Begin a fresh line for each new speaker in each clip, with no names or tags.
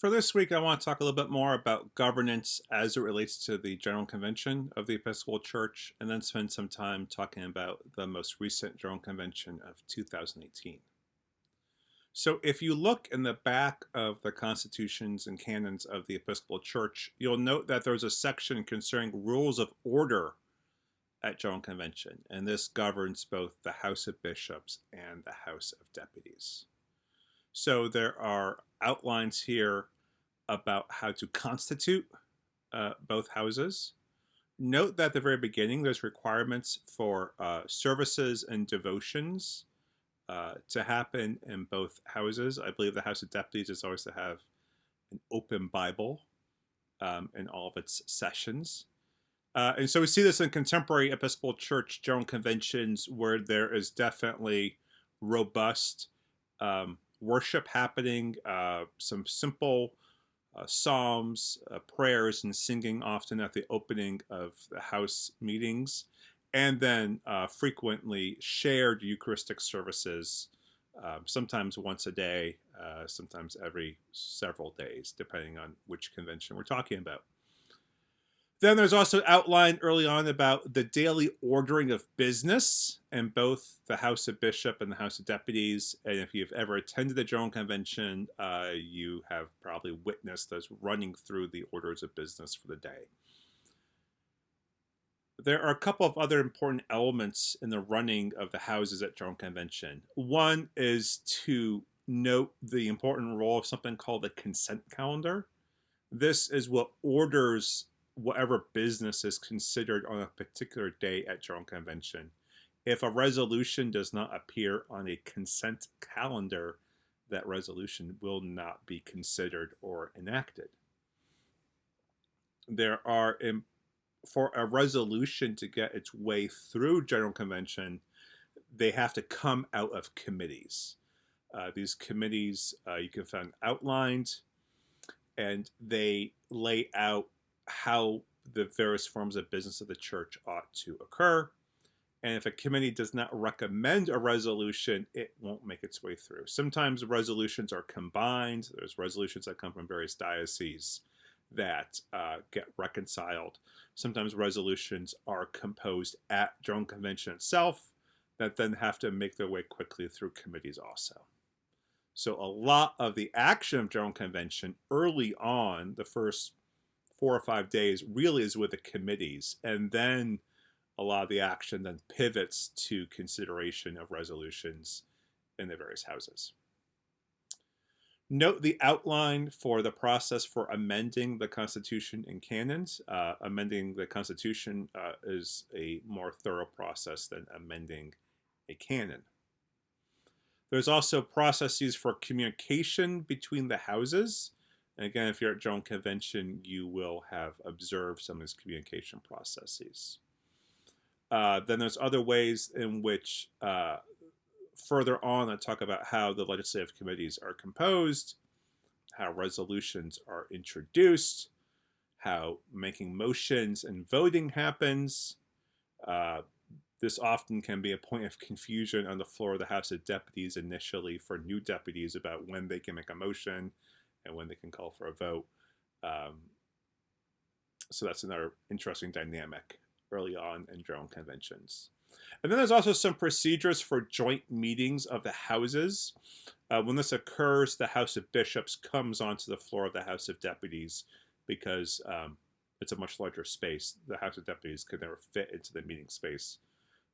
For this week, I want to talk a little bit more about governance as it relates to the General Convention of the Episcopal Church, and then spend some time talking about the most recent General Convention of 2018. So, if you look in the back of the constitutions and canons of the Episcopal Church, you'll note that there's a section concerning rules of order at General Convention, and this governs both the House of Bishops and the House of Deputies. So there are outlines here about how to constitute both houses. Note that at the very beginning, there's requirements for services and devotions to happen in both houses. I believe the House of Deputies is always to have an open Bible in all of its sessions. And so we see this in contemporary Episcopal Church General Conventions where there is definitely robust worship happening, some simple psalms, prayers, and singing often at the opening of the house meetings, and then frequently shared Eucharistic services, sometimes once a day, sometimes every several days, depending on which convention we're talking about. Then there's also outlined early on about the daily ordering of business in both the House of Bishop and the House of Deputies. And if you've ever attended the General Convention, you have probably witnessed us running through the orders of business for the day. There are a couple of other important elements in the running of the houses at General Convention. One is to note the important role of something called the consent calendar. This is what orders whatever business is considered on a particular day at General Convention. If a resolution does not appear on a consent calendar, that resolution will not be considered or enacted. For a resolution to get its way through General Convention, they have to come out of committees. These committees you can find outlined, and they lay out how the various forms of business of the church ought to occur. And if a committee does not recommend a resolution, it won't make its way through. Sometimes resolutions are combined. There's resolutions that come from various dioceses that get reconciled. Sometimes resolutions are composed at General Convention itself that then have to make their way quickly through committees also. So a lot of the action of General Convention early on, the first 4 or 5 days, really is with the committees, and then a lot of the action then pivots to consideration of resolutions in the various houses. Note the outline for the process for amending the Constitution and canons. Amending the Constitution is a more thorough process than amending a canon. There's also processes for communication between the houses. And again, if you're at General Convention, you will have observed some of these communication processes. Then there's other ways in which further on I talk about how the legislative committees are composed, how resolutions are introduced, how making motions and voting happens. This often can be a point of confusion on the floor of the House of Deputies initially for new deputies about when they can make a motion and when they can call for a vote. So that's another interesting dynamic early on in General Conventions. And then there's also some procedures for joint meetings of the houses. When this occurs, the House of Bishops comes onto the floor of the House of Deputies because it's a much larger space. The House of Deputies could never fit into the meeting space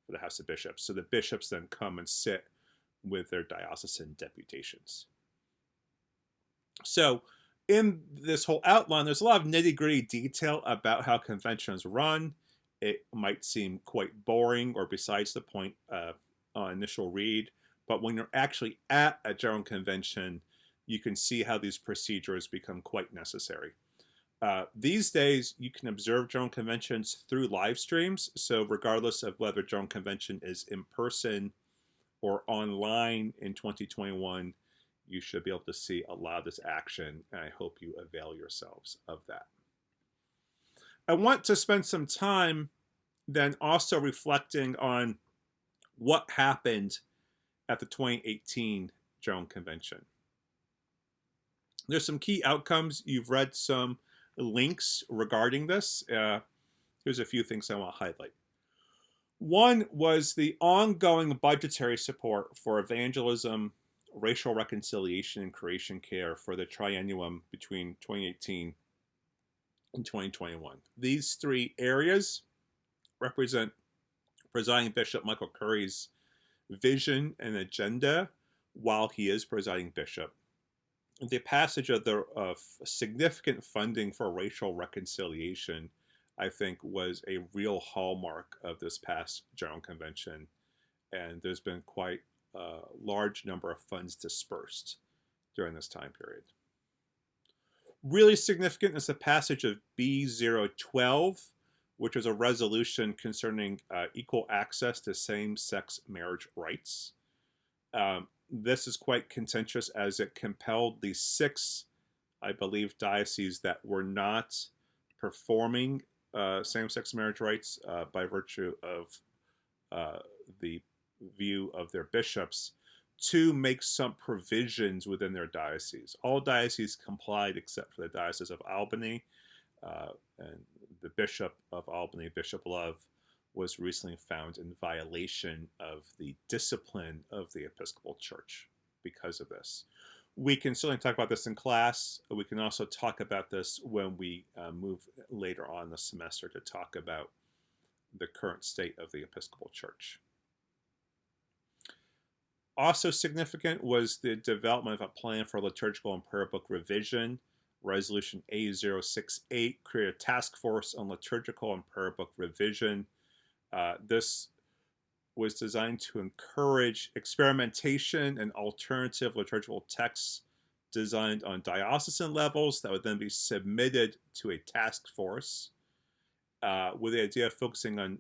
for the House of Bishops. So the bishops then come and sit with their diocesan deputations. So in this whole outline, there's a lot of nitty-gritty detail about how conventions run. It might seem quite boring or besides the point on initial read, but when you're actually at a General Convention, you can see how these procedures become quite necessary. These days, you can observe General Conventions through live streams, so regardless of whether General Convention is in person or online in 2021, you should be able to see a lot of this action, and I hope you avail yourselves of that. I want to spend some time then also reflecting on what happened at the 2018 General Convention. There's some key outcomes. You've read some links regarding this. Here's a few things I want to highlight. One was the ongoing budgetary support for evangelism, racial reconciliation, and creation care for the triennium between 2018 and 2021. These three areas represent Presiding Bishop Michael Curry's vision and agenda while he is presiding bishop. The passage of significant funding for racial reconciliation, I think, was a real hallmark of this past General Convention, and there's been quite a large number of funds dispersed during this time period. Really significant is the passage of B012, which was a resolution concerning equal access to same-sex marriage rights. This is quite contentious as it compelled the 6, I believe, dioceses that were not performing same-sex marriage rights by virtue of the view of their bishops to make some provisions within their diocese. All dioceses complied except for the Diocese of Albany, and the Bishop of Albany, Bishop Love, was recently found in violation of the discipline of the Episcopal Church because of this. We can certainly talk about this in class. We can also talk about this when we move later on in the semester to talk about the current state of the Episcopal Church. Also significant was the development of a plan for liturgical and prayer book revision. Resolution A068 created a task force on liturgical and prayer book revision. This was designed to encourage experimentation and alternative liturgical texts designed on diocesan levels that would then be submitted to a task force with the idea of focusing on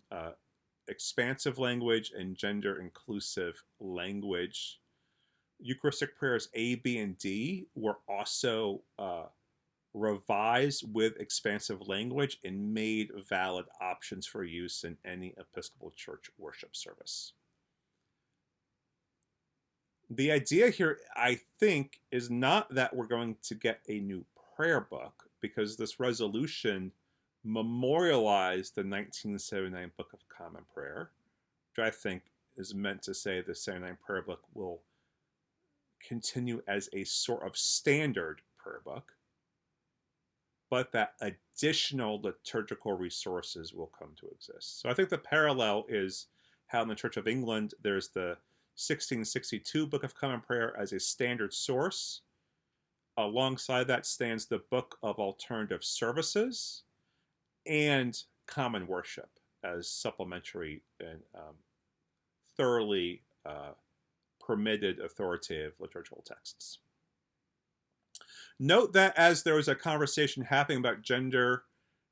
expansive language and gender-inclusive language. Eucharistic prayers A, B, and D were also revised with expansive language and made valid options for use in any Episcopal Church worship service. The idea here, I think, is not that we're going to get a new prayer book, because this resolution memorialized the 1979 Book of Common Prayer, which I think is meant to say the 79 prayer book will continue as a sort of standard prayer book, but that additional liturgical resources will come to exist. So I think the parallel is how in the Church of England there's the 1662 Book of Common Prayer as a standard source. Alongside that stands the Book of Alternative Services and Common Worship as supplementary and thoroughly permitted authoritative liturgical texts. Note that as there was a conversation happening about gender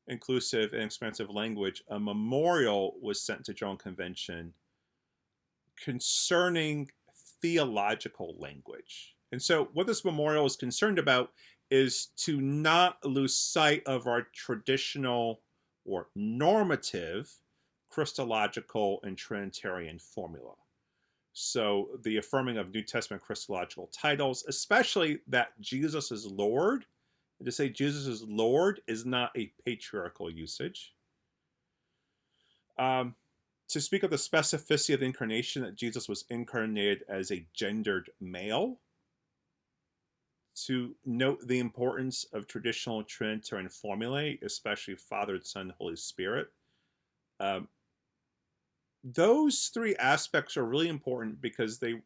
inclusive and expansive language, a memorial was sent to General Convention concerning theological language. And so what this memorial is concerned about is to not lose sight of our traditional or normative Christological and Trinitarian formula. So the affirming of New Testament Christological titles, especially that Jesus is Lord. And to say Jesus is Lord is not a patriarchal usage. To speak of the specificity of the incarnation, that Jesus was incarnated as a gendered male. To note the importance of traditional Trinitarian formulae, especially Father, Son, Holy Spirit. Those three aspects are really important because they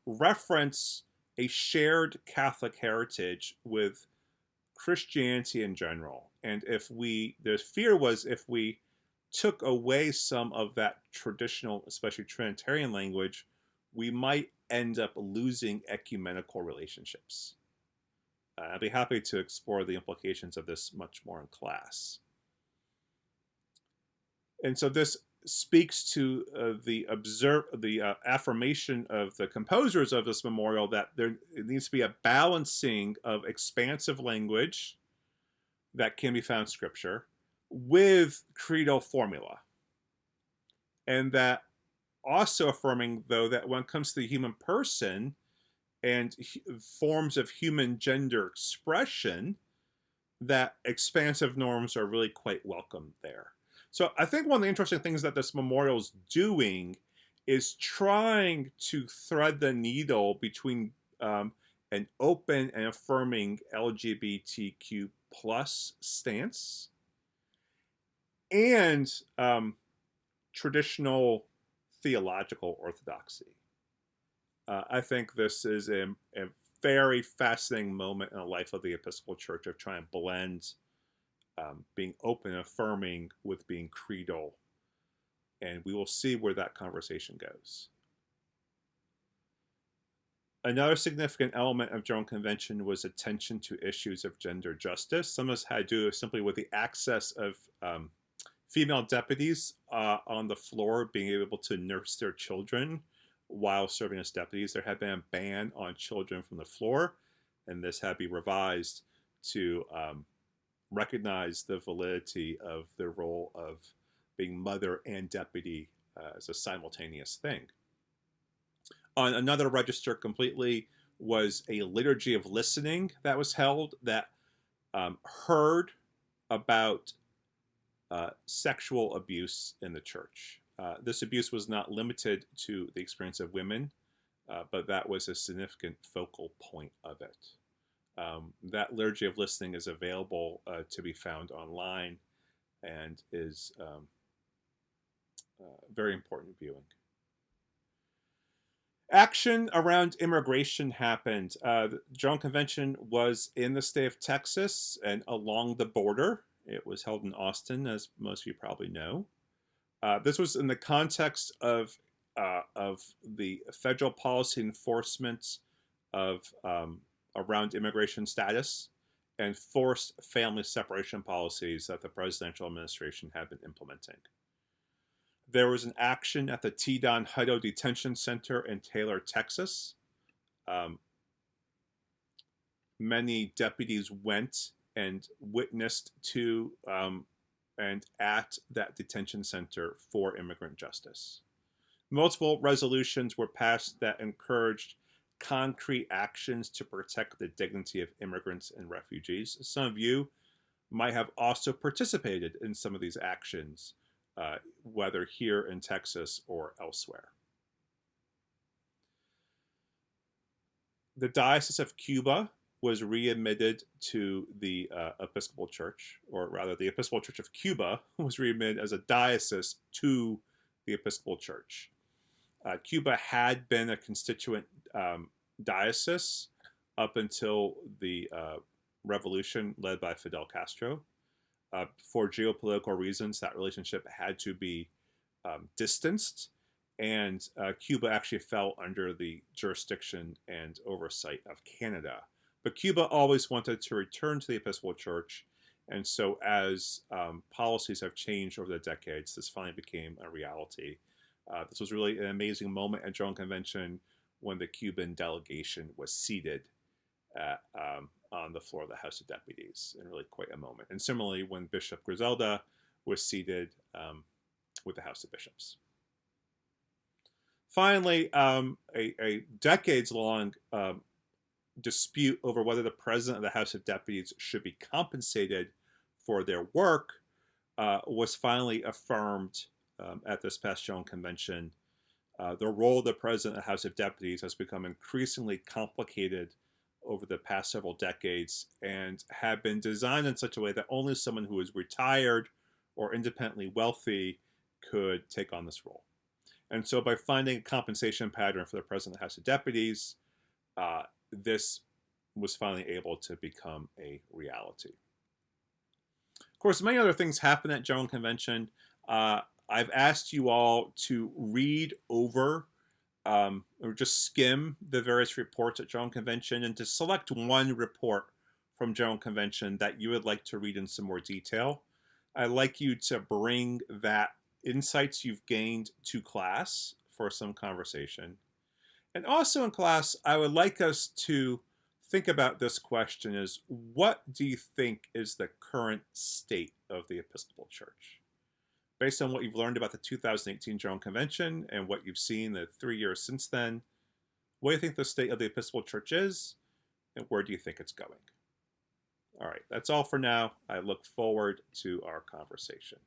reference a shared Catholic heritage with Christianity in general. And the fear was if we took away some of that traditional, especially Trinitarian language, we might end up losing ecumenical relationships. I'd be happy to explore the implications of this much more in class. And so this speaks to the affirmation of the composers of this memorial that there needs to be a balancing of expansive language that can be found in Scripture with creedal formula. And that also affirming, though, that when it comes to the human person, and forms of human gender expression, that expansive norms are really quite welcome there. So I think one of the interesting things that this memorial is doing is trying to thread the needle between an open and affirming LGBTQ plus stance and traditional theological orthodoxy. I think this is a very fascinating moment in the life of the Episcopal Church of trying to blend being open and affirming with being creedal. And we will see where that conversation goes. Another significant element of General Convention was attention to issues of gender justice. Some of this had to do simply with the access of female deputies on the floor being able to nurse their children while serving as deputies. There had been a ban on children from the floor, and this had to be revised to recognize the validity of the role of being mother and deputy as a simultaneous thing. On another register completely was a liturgy of listening that was held that heard about sexual abuse in the church. This abuse was not limited to the experience of women, but that was a significant focal point of it. That liturgy of listening is available to be found online and is very important viewing. Action around immigration happened. The General Convention was in the state of Texas and along the border. It was held in Austin, as most of you probably know. This was in the context of the federal policy enforcement of around immigration status and forced family separation policies that the presidential administration had been implementing. There was an action at the T-Don Hutto Detention Center in Taylor, Texas. Many deputies went and witnessed to and at that detention center for immigrant justice. Multiple resolutions were passed that encouraged concrete actions to protect the dignity of immigrants and refugees. Some of you might have also participated in some of these actions, whether here in Texas or elsewhere. The Diocese of Cuba was readmitted to the Episcopal Church, or rather the Episcopal Church of Cuba was readmitted as a diocese to the Episcopal Church. Cuba had been a constituent diocese up until the revolution led by Fidel Castro. For geopolitical reasons, that relationship had to be distanced, and Cuba actually fell under the jurisdiction and oversight of Canada. But Cuba always wanted to return to the Episcopal Church, and so as policies have changed over the decades, this finally became a reality. This was really an amazing moment at General Convention when the Cuban delegation was seated on the floor of the House of Deputies, and really quite a moment. And similarly, when Bishop Griselda was seated with the House of Bishops. Finally, a decades-long dispute over whether the president of the House of Deputies should be compensated for their work was finally affirmed at this past General Convention. The role of the president of the House of Deputies has become increasingly complicated over the past several decades and had been designed in such a way that only someone who is retired or independently wealthy could take on this role. And so by finding a compensation pattern for the president of the House of Deputies, this was finally able to become a reality. Of course, many other things happen at General Convention. I've asked you all to read over or just skim the various reports at General Convention and to select one report from General Convention that you would like to read in some more detail. I'd like you to bring that insights you've gained to class for some conversation. And also in class, I would like us to think about this question is, what do you think is the current state of the Episcopal Church? Based on what you've learned about the 2018 General Convention and what you've seen the 3 years since then, What do you think the state of the Episcopal Church is, and where do you think it's going? All right, that's all for now. I look forward to our conversation.